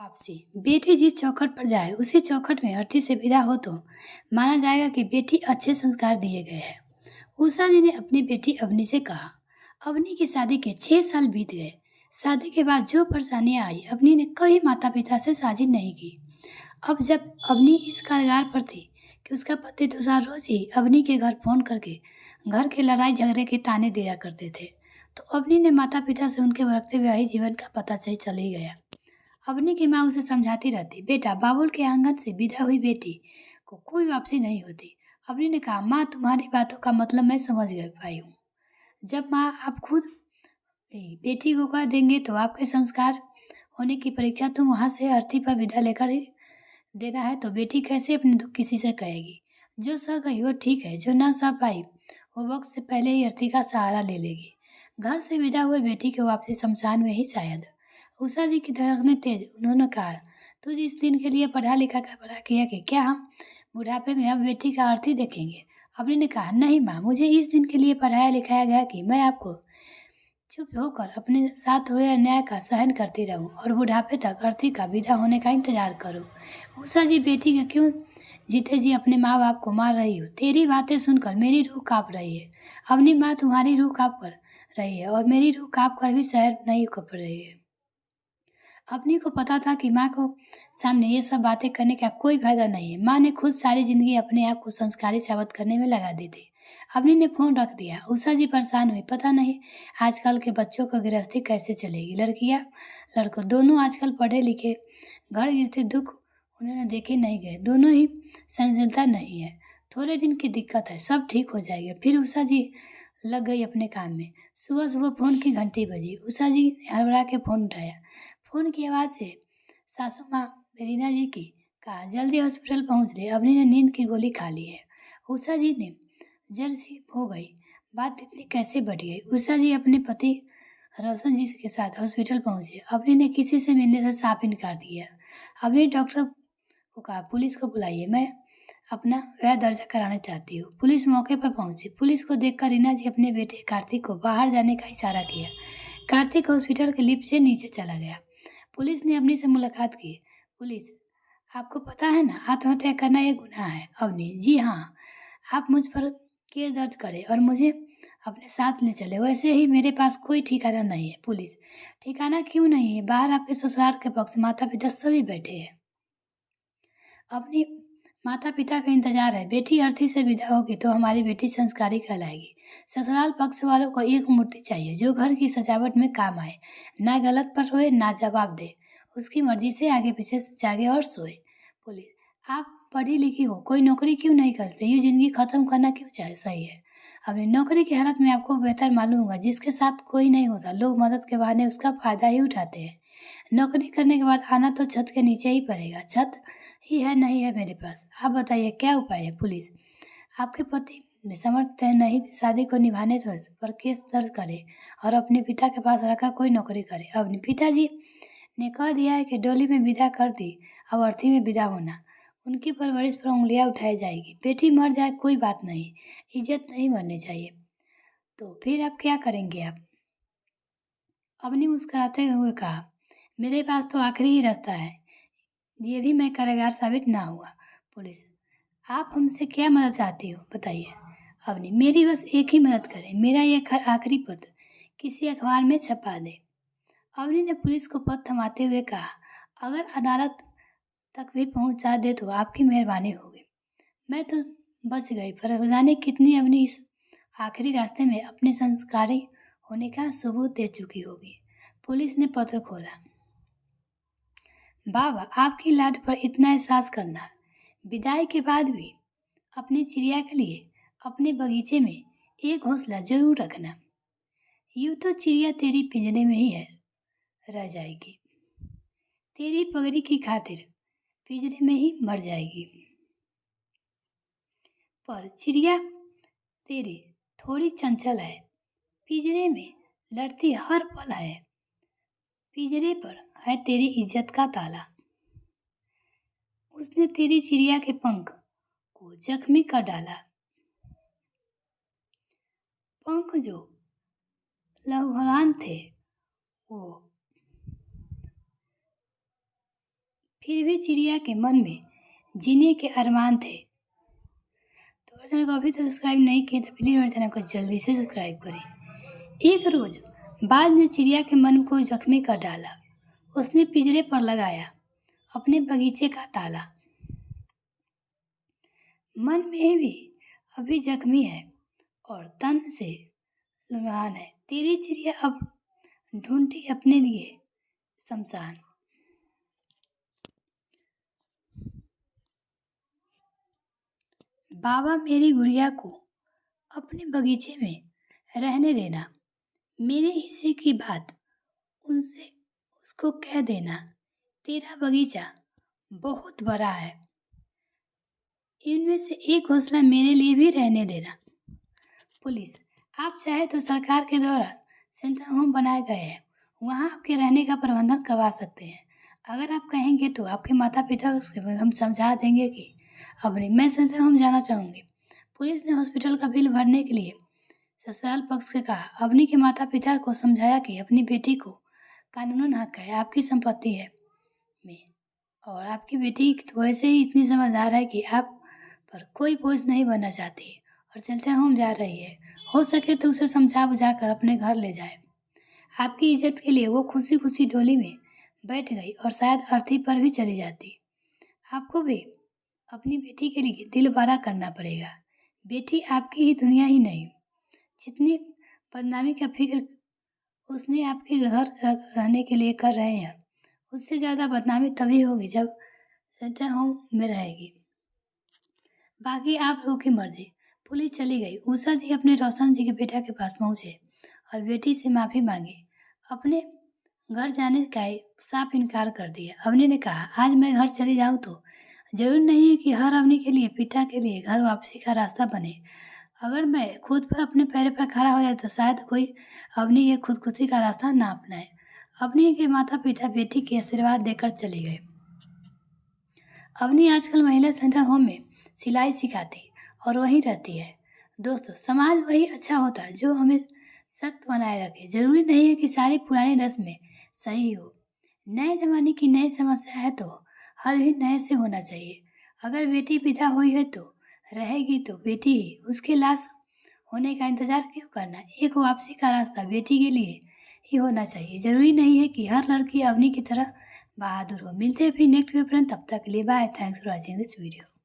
वापसी। बेटी जिस चौखट पर जाए उसी चौखट में अर्थी से विदा हो तो माना जाएगा कि बेटी अच्छे संस्कार दिए गए हैं। उषा जी ने अपनी बेटी अवनी से कहा। अवनी की शादी के 6 साल बीत गए। शादी के बाद जो परेशानियां आई अवनी ने कभी माता पिता से साझी नहीं की। अब जब अवनी इस कगार पर थी कि उसका पति तुषार रोज ही अवनी के घर फोन करके घर के लड़ाई झगड़े के ताने दिया करते थे, तो अवनी ने माता पिता से उनके बढ़ते वैवाहिक जीवन का पता चल ही गया। अवनी की माँ उसे समझाती रहती, बेटा बाबुल के आंगन से विदा हुई बेटी को कोई वापसी नहीं होती। अवनी ने कहा, माँ तुम्हारी बातों का मतलब मैं समझ गई पाई हूँ। जब माँ आप खुद बेटी को कह देंगे तो आपके संस्कार होने की परीक्षा तुम वहाँ से अर्थी पर विदा लेकर ही देना है, तो बेटी कैसे अपने दुख किसी से कहेगी। जो सह गई वो ठीक है, जो ना सह पाई वो वक्त से पहले ही अर्थी का सहारा ले लेगी। घर से विदा हुए बेटी की वापसी शमशान में ही शायद। उषा जी की धड़कने तेज। उन्होंने कहा, तुझ इस दिन के लिए पढ़ा लिखा कर बड़ा किया कि क्या हम बुढ़ापे में अब बेटी का अर्थी देखेंगे। अवनी ने कहा, नहीं माँ, मुझे इस दिन के लिए पढ़ाया लिखाया गया कि मैं आपको चुप होकर अपने साथ हुए अन्याय का सहन करती रहूं और बुढ़ापे तक अर्थी का विदा होने का इंतजार करूं। उषा जी बेटी का क्यों जीते जी अपने माँ बाप को मार रही हो। तेरी बातें सुनकर मेरी रूह कांप रही है। अपनी माँ तुम्हारी रूह कांप कर रही है और मेरी रूह कांप कर भी सहर नहीं कांप रही है। अपनी को पता था कि माँ को सामने ये सब बातें करने का कोई फायदा नहीं है। माँ ने खुद सारी जिंदगी अपने आप को संस्कारी साबित करने में लगा दी थी। अपनी ने फोन रख दिया। उषा जी परेशान हुई। पता नहीं आजकल के बच्चों को गृहस्थी कैसे चलेगी। लड़कियां लड़कों दोनों आजकल पढ़े लिखे, घर गृहस्थी दुख उन्होंने देखे नहीं गए। दोनों ही सहनशीलता नहीं है। थोड़े दिन की दिक्कत है, सब ठीक हो जाएगा। फिर उषा जी लग गई अपने काम में। सुबह सुबह फोन की घंटी बजी। उषा जी ने हड़बड़ा के फोन उठाया। फोन की आवाज़ से सासू माँ रीना जी की कहा, जल्दी हॉस्पिटल पहुँच रही, अवनी ने नींद की गोली खा ली है। उषा जी ने जर सी हो गई, बात इतनी कैसे बढ़ गई। उषा जी अपने पति रोशन जी के साथ हॉस्पिटल पहुँचे। अवनी ने किसी से मिलने से साफ इनकार दिया। अवनी डॉक्टर को कहा, पुलिस को बुलाइए, मैं अपना वह दर्जा कराना चाहती हूँ। पुलिस मौके पर पहुंची। पुलिस को देखकर रीना जी अपने बेटे कार्तिक को बाहर जाने का इशारा किया। कार्तिक हॉस्पिटल के लिफ्ट से नीचे चला गया। पुलिस ने अवनी से मुलाकात की। पुलिस, आपको पता है ना आत्महत्या करना एक गुनाह है। अवनी, जी हाँ, आप मुझ पर केस दर्ज करें और मुझे अपने साथ ले चले। वैसे ही मेरे पास कोई ठिकाना नहीं है। पुलिस, ठिकाना क्यों नहीं है? बाहर आपके ससुराल के पक्ष माता पिता सभी बैठे हैं। अपनी माता पिता का इंतजार है। बेटी अर्थी से विदा होगी तो हमारी बेटी संस्कारी कहलाएगी। ससुराल पक्ष वालों को एक मूर्ति चाहिए जो घर की सजावट में काम आए, ना गलत पर रोए ना जवाब दे, उसकी मर्जी से आगे पीछे जागे और सोए। पुलिस, आप पढ़ी लिखी हो, कोई नौकरी क्यों नहीं करते? ये जिंदगी खत्म करना क्यों चाहे? सही है। अपनी नौकरी की हालत में आपको बेहतर मालूम होगा, जिसके साथ कोई नहीं होता लोग मदद के बहाने उसका फायदा ही उठाते हैं। नौकरी करने के बाद आना तो छत के नीचे ही पड़ेगा। छत ही है नहीं है मेरे पास। आप बताइए क्या उपाय है? पुलिस, आपके पति में समर्थ है नहीं शादी को निभाने तो पर केस दर्ज करे और अपने पिता के पास रखा कोई नौकरी करे। अपने पिताजी ने कह दिया है कि डोली में विदा कर दी, अब अर्थी में विदा होना। उनकी परवरिश पर उंगलियां उठाई जाएगी। बेटी मर जाए कोई बात नहीं, इज्जत नहीं मरनी चाहिए। तो फिर आप क्या करेंगे? आप अपनी मुस्कुराते हुए कहा, मेरे पास तो आखिरी ही रास्ता है, ये भी मैं कारागार साबित ना हुआ। पुलिस, आप हमसे क्या मदद चाहती हो बताइए। अवनी, मेरी बस एक ही मदद करें, मेरा ये आखिरी पत्र किसी अखबार में छपा दे। अवनी ने पुलिस को पत्र थमाते हुए कहा, अगर अदालत तक भी पहुंचा दे तो आपकी मेहरबानी होगी। मैं तो बच गई, पर जाने कितनी अवनी इस आखिरी रास्ते में अपने संस्कारी होने का सबूत दे चुकी होगी। पुलिस ने पत्र खोला। बाबा, आपकी लाड पर इतना एहसास करना, विदाई के बाद भी अपनी चिड़िया के लिए अपने बगीचे में एक घोंसला जरूर रखना। यूं तो चिड़िया तेरी पिंजरे में ही है रह जाएगी, तेरी पगड़ी की खातिर पिंजरे में ही मर जाएगी। पर चिड़िया तेरी थोड़ी चंचल है, पिंजरे में लड़ती हर पल है, पिंजरे पर है तेरी इज्जत का ताला। उसने तेरी चिड़िया के पंख को जख्मी कर डाला, पंख जो लहूरान थे वो फिर भी चिड़िया के मन में जीने के अरमान थे। तो अगर चैनल को अभी तक सब्सक्राइब नहीं किए तो प्लीज़ मेरे चैनल को जल्दी से सब्सक्राइब करें। एक रोज बाज ने चिड़िया के मन को जख्मी कर डाला। उसने पिंजरे पर लगाया अपने बगीचे का ताला। मन में भी अभी जख्मी है और तन से लुढ़ान है। तेरी चिड़िया अब ढूंढती अपने लिए शमशान। बाबा मेरी गुड़िया को अपने बगीचे में रहने देना। मेरे हिस्से की बात उनसे उसको कह देना। तेरा बगीचा बहुत बड़ा है, इनमें से एक घोंसला मेरे लिए भी रहने देना। पुलिस, आप चाहे तो सरकार के द्वारा शेल्टर होम बनाए गए हैं, वहाँ आपके रहने का प्रबंधन करवा सकते हैं। अगर आप कहेंगे तो आपके माता पिता हम समझा देंगे कि अब नहीं। मैं शेल्टर होम जाना चाहूँगी। पुलिस ने हॉस्पिटल का बिल भरने के लिए ससुराल पक्ष से कहा। अवनी के माता पिता को समझाया कि अपनी बेटी को कानूनन हक है, आपकी संपत्ति है में, और आपकी बेटी तो वैसे ही इतनी समझदार है कि आप पर कोई बोझ नहीं बनना चाहती और शेल्टर होम जा रही है। हो सके तो उसे समझा बुझा कर अपने घर ले जाए। आपकी इज्जत के लिए वो खुशी खुशी डोली में बैठ गई और शायद अर्थी पर भी चली जाती। आपको भी अपनी बेटी के लिए दिल बड़ा करना पड़ेगा। बेटी आपकी ही दुनिया ही नहीं। जितनी बदनामी का फिक्र उसने आपके घर रहने के लिए कर रहे हैं, उससे ज़्यादा बदनामी तभी होगी जब शेल्टर होम में रहेगी। बाकी आप लोगों की मर्जी। पुलिस चली गई। उषा जी अपने रोशन जी के बेटा के पास पहुँचे और बेटी से माफ़ी मांगी। अपने घर जाने का साफ इनकार कर दिया। अवनी ने कहा, आज मैं घर चली जाऊँ तो जरूर नहीं है कि हर अवनी के लिए पिता के लिए घर वापसी का रास्ता बने। अगर मैं खुद पर अपने पैर पर खड़ा हो जाए तो शायद कोई अवनी ये खुदकुशी का रास्ता ना अपनाए। अवनी के माता पिता बेटी के आशीर्वाद देकर चले गए। अवनी आजकल महिला सेंटर होम में सिलाई सिखाती और वहीं रहती है। दोस्तों, समाज वही अच्छा होता है जो हमें सख्त बनाए रखे। जरूरी नहीं है कि सारी पुरानी रस्में सही हो। नए जमाने की नई समस्या है तो हल भी नए से होना चाहिए। अगर बेटी विदा हुई है तो रहेगी तो बेटी ही, उसके लाश होने का इंतजार क्यों करना। एक वापसी का रास्ता बेटी के लिए ही होना चाहिए। जरूरी नहीं है कि हर लड़की अवनी की तरह बहादुर हो। मिलते हैं फिर नेक्स्ट वीडियो। तब तक के लिए bye. Thanks for watching this video.